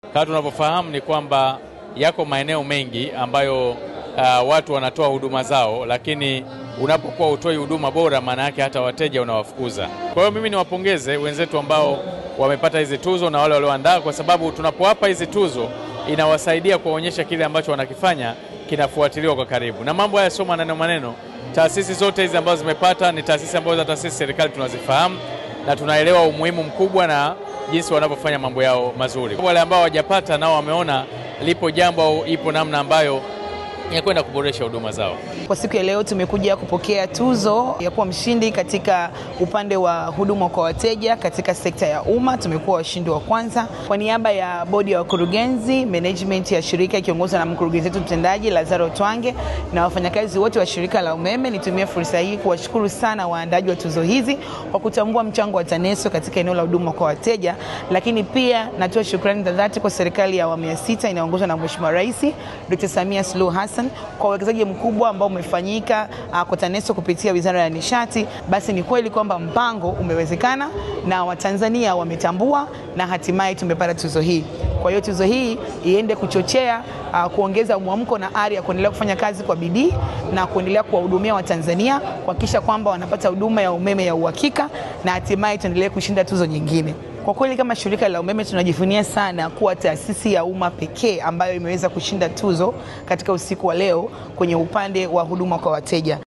Kama tunavyofahamu ni kwamba yako maeneo mengi ambayo watu wanatoa huduma zao, lakini unapokuwa utoi huduma bora, maana yake hata wateja unawafukuza. Kwa hiyo mimi niwapongeze wenzetu ambao wamepata hizi tuzo na wale walioandaa, kwa sababu tunapowapa hizi tuzo inawasaidia kuonyesha kile ambacho wanakifanya kinafuatiliwa kwa karibu. Na mambo haya sio maneno. Taasisi zote hizi ambazo zimepata ni taasisi ambazo hata sisi serikali tunazifahamu na tunaelewa umuhimu mkubwa na jinsi wanavyofanya mambo yao mazuri. Wale ambao hawajapata nao wameona lipo jambo au ipo namna ambayo ya kwenda kuboresha huduma zao. Kwa siku ya leo tumekuja kupokea tuzo ya kuwa mshindi katika upande wa huduma kwa wateja katika sekta ya umma. Tumekuwa washindi wa kwanza. Kwa niaba ya bodi ya wakurugenzi, management ya shirika ikiongozwa na mkurugenzi wetu mtendaji Lazaro Twange na wafanyakazi wote wa shirika la umeme, nitumie fursa hii kuwashukuru sana waandaji wa tuzo hizi kwa kutambua mchango wa TANESCO katika eneo la huduma kwa wateja. Lakini pia natoa shukrani za dhati kwa serikali ya awamu ya 6 inaongozwa na Mheshimiwa Rais Dr. Samia Suluhu Hassan kwa uwekezaji mkubwa ambao umefanyika kwa TANESCO kupitia Wizara ya Nishati. Basi ni kweli kwamba mpango umewezekana na Watanzania wametambua na hatimaye tumepata tuzo hii. Kwa hiyo tuzo hii iende kuchochea kuongeza mwamko na ari ya kuendelea kufanya kazi kwa bidii na kuendelea kuwahudumia Watanzania, kuhakikisha kwamba wanapata huduma ya umeme ya uhakika na hatimaye tuendelee kushinda tuzo nyingine. Kwa kweli kama shirika la umeme tunajivunia sana kuwa taasisi ya umma pekee ambayo imeweza kushinda tuzo katika usiku wa leo kwenye upande wa huduma kwa wateja.